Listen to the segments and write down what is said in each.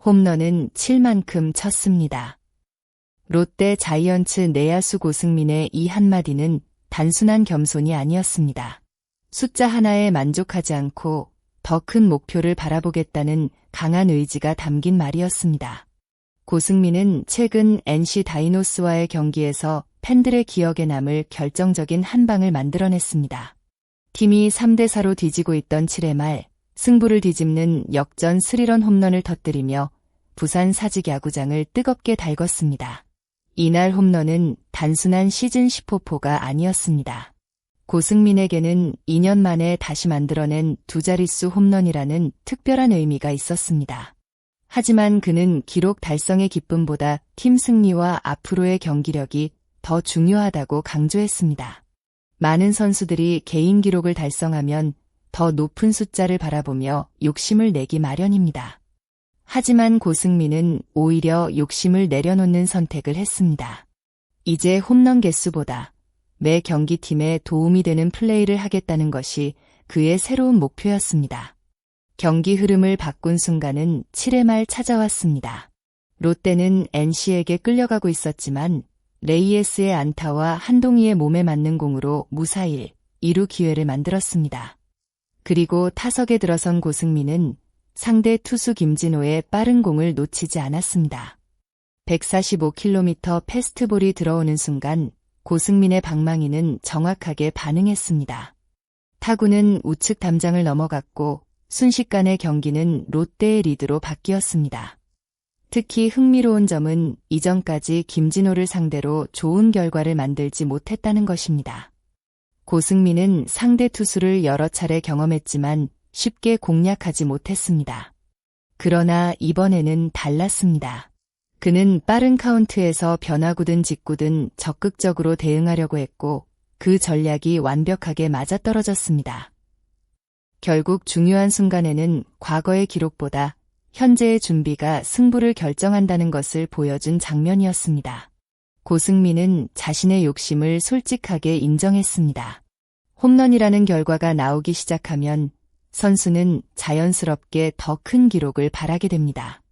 홈런은 칠만큼 쳤습니다. 롯데 자이언츠 내야수 고승민의 이 한마디는 단순한 겸손이 아니었습니다. 숫자 하나에 만족하지 않고 더 큰 목표를 바라보겠다는 강한 의지가 담긴 말이었습니다. 고승민은 최근 NC 다이노스와의 경기에서 팬들의 기억에 남을 결정적인 한 방을 만들어냈습니다. 팀이 3대4로 뒤지고 있던 7회 말 승부를 뒤집는 역전 3런 홈런을 터뜨리며 부산 사직야구장을 뜨겁게 달궜습니다. 이날 홈런은 단순한 시즌 10호포가 아니었습니다. 고승민에게는 2년 만에 다시 만들어낸 두 자릿수 홈런이라는 특별한 의미가 있었습니다. 하지만 그는 기록 달성의 기쁨보다 팀 승리와 앞으로의 경기력이 더 중요하다고 강조했습니다. 많은 선수들이 개인 기록을 달성하면 더 높은 숫자를 바라보며 욕심을 내기 마련입니다. 하지만 고승민은 오히려 욕심을 내려놓는 선택을 했습니다. 이제 홈런 개수보다 매 경기팀에 도움이 되는 플레이를 하겠다는 것이 그의 새로운 목표였습니다. 경기 흐름을 바꾼 순간은 7회 말 찾아왔습니다. 롯데는 NC에게 끌려가고 있었지만 레이에스의 안타와 한동희의 몸에 맞는 공으로 무사히 2루 기회를 만들었습니다. 그리고 타석에 들어선 고승민은 상대 투수 김진호의 빠른 공을 놓치지 않았습니다. 145km 패스트볼이 들어오는 순간 고승민의 방망이는 정확하게 반응했습니다. 타구는 우측 담장을 넘어갔고 순식간에 경기는 롯데의 리드로 바뀌었습니다. 특히 흥미로운 점은 이전까지 김진호를 상대로 좋은 결과를 만들지 못했다는 것입니다. 고승민은 상대 투수를 여러 차례 경험했지만 쉽게 공략하지 못했습니다. 그러나 이번에는 달랐습니다. 그는 빠른 카운트에서 변화구든 직구든 적극적으로 대응하려고 했고 그 전략이 완벽하게 맞아떨어졌습니다. 결국 중요한 순간에는 과거의 기록보다 현재의 준비가 승부를 결정한다는 것을 보여준 장면이었습니다. 고승민은 자신의 욕심을 솔직하게 인정했습니다. 홈런이라는 결과가 나오기 시작하면 선수는 자연스럽게 더 큰 기록을 바라게 됩니다.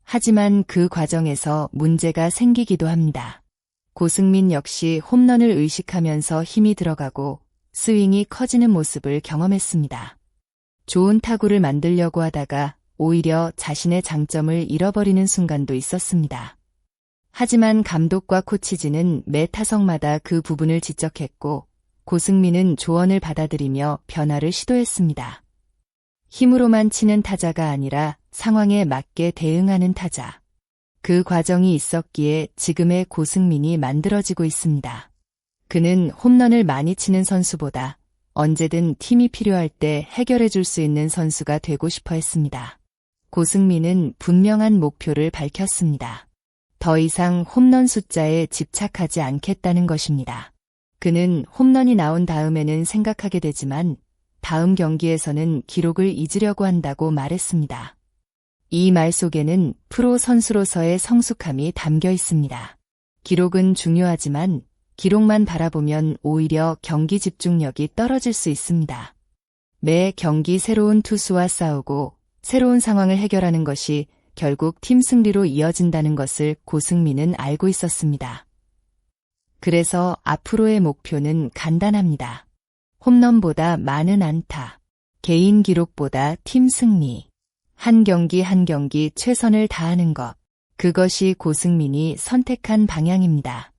하지만 그 과정에서 문제가 생기기도 합니다. 고승민 역시 홈런을 의식하면서 힘이 들어가고 스윙이 커지는 모습을 경험했습니다. 좋은 타구를 만들려고 하다가 오히려 자신의 장점을 잃어버리는 순간도 있었습니다. 하지만 감독과 코치진은 매 타석마다 그 부분을 지적했고 고승민은 조언을 받아들이며 변화를 시도했습니다. 힘으로만 치는 타자가 아니라 상황에 맞게 대응하는 타자. 그 과정이 있었기에 지금의 고승민이 만들어지고 있습니다. 그는 홈런을 많이 치는 선수보다 언제든 팀이 필요할 때 해결해 줄 수 있는 선수가 되고 싶어 했습니다. 고승민은 분명한 목표를 밝혔습니다. 더 이상 홈런 숫자에 집착하지 않겠다는 것입니다. 그는 홈런이 나온 다음에는 생각하게 되지만 다음 경기에서는 기록을 잊으려고 한다고 말했습니다. 이 말 속에는 프로 선수로서의 성숙함이 담겨 있습니다. 기록은 중요하지만 기록만 바라보면 오히려 경기 집중력이 떨어질 수 있습니다. 매 경기 새로운 투수와 싸우고 새로운 상황을 해결하는 것이 결국 팀 승리로 이어진다는 것을 고승민은 알고 있었습니다. 그래서 앞으로의 목표는 간단합니다. 홈런보다 많은 안타, 개인 기록보다 팀 승리, 한 경기 한 경기 최선을 다하는 것, 그것이 고승민이 선택한 방향입니다.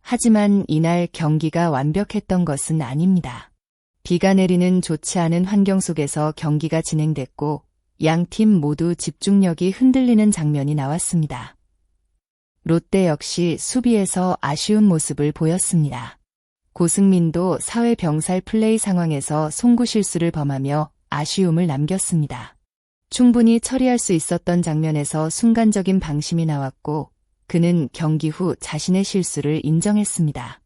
하지만 이날 경기가 완벽했던 것은 아닙니다. 비가 내리는 좋지 않은 환경 속에서 경기가 진행됐고 양 팀 모두 집중력이 흔들리는 장면이 나왔습니다. 롯데 역시 수비에서 아쉬운 모습을 보였습니다. 고승민도 사회 병살 플레이 상황에서 송구 실수를 범하며 아쉬움을 남겼습니다. 충분히 처리할 수 있었던 장면에서 순간적인 방심이 나왔고 그는 경기 후 자신의 실수를 인정했습니다.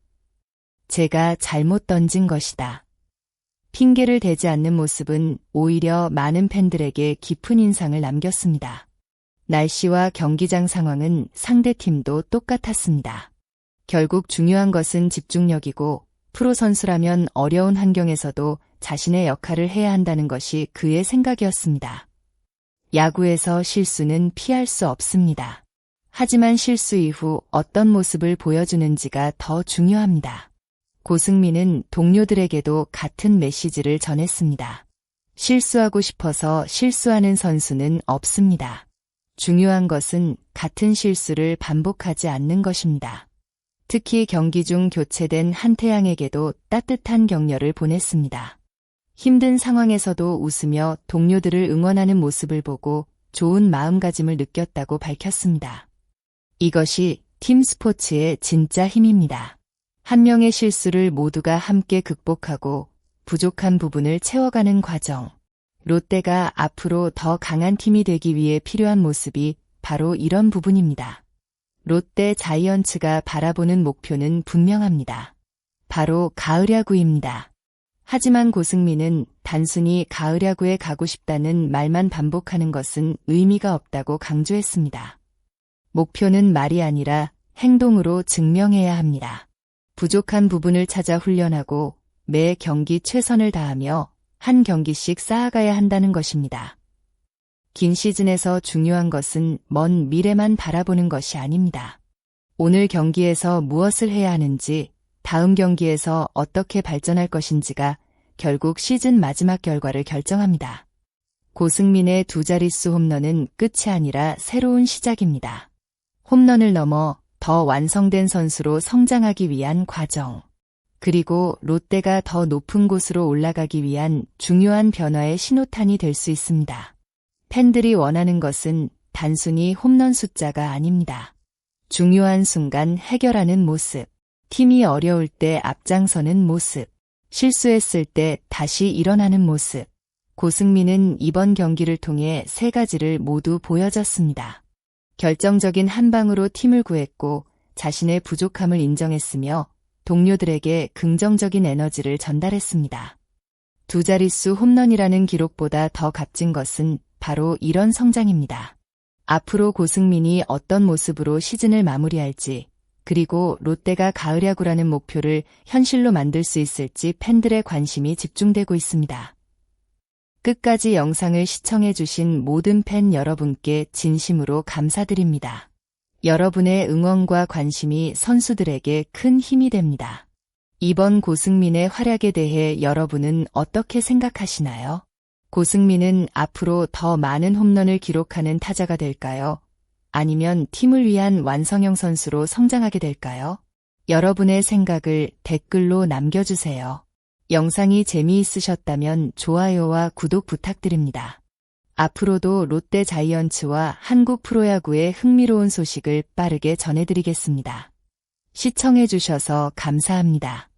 제가 잘못 던진 것이다. 핑계를 대지 않는 모습은 오히려 많은 팬들에게 깊은 인상을 남겼습니다. 날씨와 경기장 상황은 상대팀도 똑같았습니다. 결국 중요한 것은 집중력이고 프로 선수라면 어려운 환경에서도 자신의 역할을 해야 한다는 것이 그의 생각이었습니다. 야구에서 실수는 피할 수 없습니다. 하지만 실수 이후 어떤 모습을 보여주는지가 더 중요합니다. 고승민은 동료들에게도 같은 메시지를 전했습니다. 실수하고 싶어서 실수하는 선수는 없습니다. 중요한 것은 같은 실수를 반복하지 않는 것입니다. 특히 경기 중 교체된 한태양에게도 따뜻한 격려를 보냈습니다. 힘든 상황에서도 웃으며 동료들을 응원하는 모습을 보고 좋은 마음가짐을 느꼈다고 밝혔습니다. 이것이 팀 스포츠의 진짜 힘입니다. 한 명의 실수를 모두가 함께 극복하고 부족한 부분을 채워가는 과정. 롯데가 앞으로 더 강한 팀이 되기 위해 필요한 모습이 바로 이런 부분입니다. 롯데 자이언츠가 바라보는 목표는 분명합니다. 바로 가을 야구입니다. 하지만 고승민은 단순히 가을 야구에 가고 싶다는 말만 반복하는 것은 의미가 없다고 강조했습니다. 목표는 말이 아니라 행동으로 증명해야 합니다. 부족한 부분을 찾아 훈련하고 매 경기 최선을 다하며 한 경기씩 쌓아가야 한다는 것입니다. 긴 시즌에서 중요한 것은 먼 미래만 바라보는 것이 아닙니다. 오늘 경기에서 무엇을 해야 하는지, 다음 경기에서 어떻게 발전할 것인지가 결국 시즌 마지막 결과를 결정합니다. 고승민의 두 자릿수 홈런은 끝이 아니라 새로운 시작입니다. 홈런을 넘어 더 완성된 선수로 성장하기 위한 과정. 그리고 롯데가 더 높은 곳으로 올라가기 위한 중요한 변화의 신호탄이 될 수 있습니다. 팬들이 원하는 것은 단순히 홈런 숫자가 아닙니다. 중요한 순간 해결하는 모습, 팀이 어려울 때 앞장서는 모습, 실수했을 때 다시 일어나는 모습. 고승민은 이번 경기를 통해 세 가지를 모두 보여줬습니다. 결정적인 한 방으로 팀을 구했고 자신의 부족함을 인정했으며 동료들에게 긍정적인 에너지를 전달했습니다. 두 자릿수 홈런이라는 기록보다 더 값진 것은 바로 이런 성장입니다. 앞으로 고승민이 어떤 모습으로 시즌을 마무리할지, 그리고 롯데가 가을 야구라는 목표를 현실로 만들 수 있을지 팬들의 관심이 집중되고 있습니다. 끝까지 영상을 시청해주신 모든 팬 여러분께 진심으로 감사드립니다. 여러분의 응원과 관심이 선수들에게 큰 힘이 됩니다. 이번 고승민의 활약에 대해 여러분은 어떻게 생각하시나요? 고승민은 앞으로 더 많은 홈런을 기록하는 타자가 될까요? 아니면 팀을 위한 완성형 선수로 성장하게 될까요? 여러분의 생각을 댓글로 남겨주세요. 영상이 재미있으셨다면 좋아요와 구독 부탁드립니다. 앞으로도 롯데 자이언츠와 한국 프로야구의 흥미로운 소식을 빠르게 전해드리겠습니다. 시청해주셔서 감사합니다.